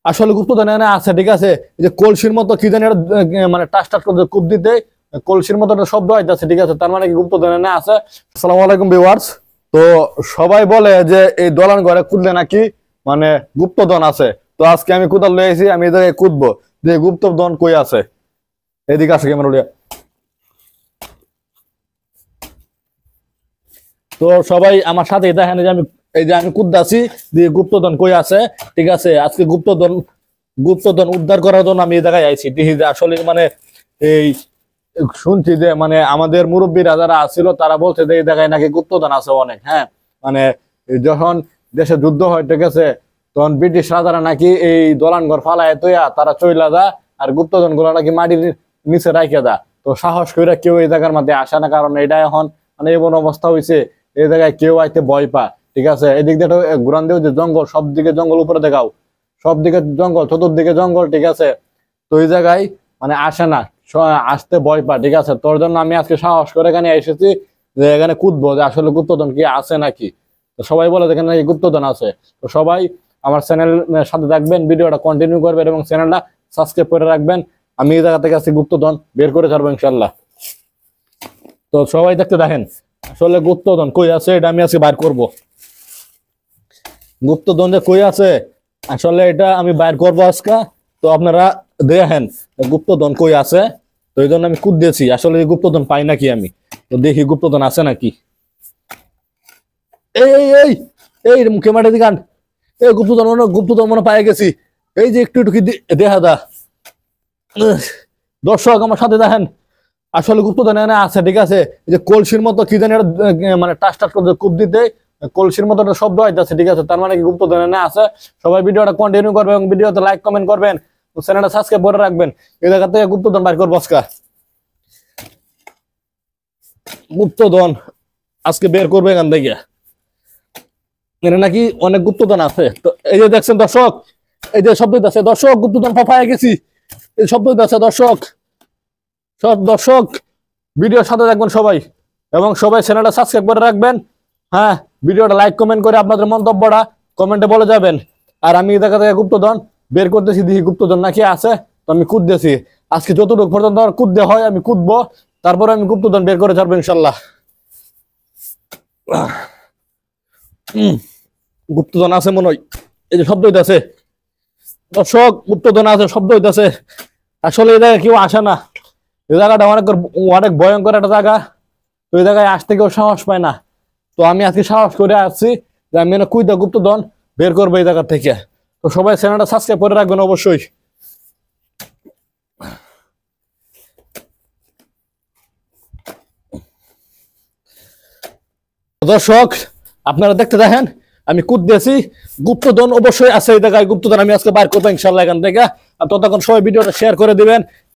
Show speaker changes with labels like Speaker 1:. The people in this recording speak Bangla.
Speaker 1: আসলে গুপ্তধন এখানে আছে, ঠিক আছে। এই যে কলসির মতো কি জানি একটা, মানে টাস টাস করে কূপ দিতে কলসির মতো একটা শব্দ হইতাছে, ঠিক আছে। তার মানে কি গুপ্তধন এখানে আছে। আসসালামু আলাইকুম ভিউয়ার্স। তো সবাই বলে যে এই দলান ঘরে কুদলে নাকি মানে গুপ্তধন আছে। তো আজকে আমি কোদাল লয়ে আইছি, আমি এই জায়গায় কুদবো যে গুপ্তধন কই আছে। এদিকে আসে ক্যামেরা উড়িয়া। তো সবাই আমার সাথে দেখেন যে আমি এই যে আমি কুদ্দাছি দিয়ে গুপ্তধন কই আছে, ঠিক আছে। আজকে গুপ্তধন গুপ্তধন উদ্ধার করার জন্য আমি এই জায়গায় আইছি। দেখি যে আসলে মানে এই শুনছি যে মানে আমাদের মুরব্বীরা যারা আছিল তারা বলছে যে এই জায়গায় নাকি গুপ্তধন আছে অনেক। হ্যাঁ, মানে যখন দেশে যুদ্ধ হয়, ঠিক আছে, তখন ব্রিটিশ রাজারা নাকি এই দলান ঘর ফালায় তৈয়া তারা চইলা যা, আর গুপ্তধন গুলো নাকি মাটির নিচে রাখে দা। তো সাহস করে কেউ এই জায়গার মধ্যে আসে না, কারণ এটা এখন মানে এমন অবস্থা হয়েছে এই জায়গায় কেউ আইতে ভয় পা, ঠিক আছে। এদিক দিয়ে ঘুরান দেও যে জঙ্গল, সব দিকে জঙ্গল, উপরে দেখাও সব দিকে জঙ্গল, চতুর্দিকে জঙ্গল, ঠিক আছে। তো এই জায়গায় মানে আসে না, আসতে ভয় পা, ঠিক আছে। তোর জন্য আমি আজকে সাহস করে এখানে এসেছি যে এখানে কুদবো যে আসলে গুপ্তধন কি আছে নাকি। তো সবাই বলে এখানে নাকি গুপ্তধন আছে। তো সবাই আমার চ্যানেলের সাথে থাকবেন, ভিডিওটা কন্টিনিউ করবেন এবং চ্যানেলটা সাবস্ক্রাইব করে রাখবেন। আমি এই জায়গা থেকে আজকে গুপ্তধন বের করে ছাড়বো ইনশাল্লাহ। তো সবাই দেখতে দেখেন আসলে গুপ্তধন কই আছে, এটা আমি আজকে বাইর করব। গুপ্তধন যে কই আছে আসলে এটা আমি বাইর করবো আজকে। তো আপনারা দেখেন গুপ্তধন কই আছে। তো এই জন্য আমি কুদ দিয়েছি, আসলে গুপ্তধন পাই নাকি আমি। তো দেখি গুপ্তধন আছে নাকি। এই এই এই এই মুখে মাঠে দিকান, এই গুপ্তধন মনে পাই গেছি। এই যে একটু একটু কি দেখা দা দর্শক আমার সাথে দেখেন আসলে গুপ্তধন এখানে আছে, ঠিক আছে। এই যে কলসির মতো কি জানি একটা, মানে টাস টাস করে কূপ দিতে কলসির মতো একটা শব্দ হইতাছে, ঠিক আছে। তার মানে কি গুপ্তধন এখানে আছে। সবাই ভিডিওটা কন্টিনিউ করবেন এবং ভিডিওতে লাইক কমেন্ট করবেন, চ্যানেলটা সাবস্ক্রাইব করে রাখবেন। এই জায়গা থেকে গুপ্তধন বাইর করবো আজকে। গুপ্তধন আজকে বের করবে এখান থেকে। এখানে নাকি অনেক গুপ্তধন আছে। তো এই যে দেখছেন দর্শক, এই যে শব্দ হইতাছে দর্শক, গুপ্তধন পাওয়া গেছি, এই শব্দ হইতাছে দর্শক। সব দর্শক ভিডিওর সাথে থাকবেন সবাই এবং সবাই চ্যানেলটা সাবস্ক্রাইব করে রাখবেন। হ্যাঁ, ভিডিওটা লাইক কমেন্ট করে আপনাদের মন্তব্যটা কমেন্টে বলে যাবেন। আর আমি দেখা থেকে গুপ্তধন বের করতেছি, দেখি গুপ্তধন নাকি আছে। তো আমি কুদতেছি আজকে যতটুকু পর্যন্ত কুদতে হয় আমি কুদবো, তারপরে আমি গুপ্তধন বের করে ছাড়বো ইনশাল্লাহ। গুপ্তধন আছে মনে হয়, এই যে শব্দ হইতাছে দর্শক, গুপ্তধন আছে, শব্দ হইতাছে। আসলে এই জায়গায় কেউ আসে না, এই জায়গাটা অনেক অনেক ভয়ঙ্কর একটা জায়গা। তো এই জায়গায় আসতে কেউ সাহস পায় না। তো আমি আজকে সাহস করে আসছি যে আমি কুইদা গুপ্তধন বের করবো এই জায়গা থেকে। তো সবাই চ্যানেলটা সাবস্ক্রাইব করে রাখবেন অবশ্যই। দর্শক আপনারা দেখতে দেখেন আমি কুদ দিয়েছি, গুপ্তধন অবশ্যই আছে এই জায়গায়। গুপ্তধন আমি আজকে বাইর করবো ইনশাল্লাহ এখান থেকে। আর ততক্ষণ সবাই ভিডিওটা শেয়ার করে দিবেন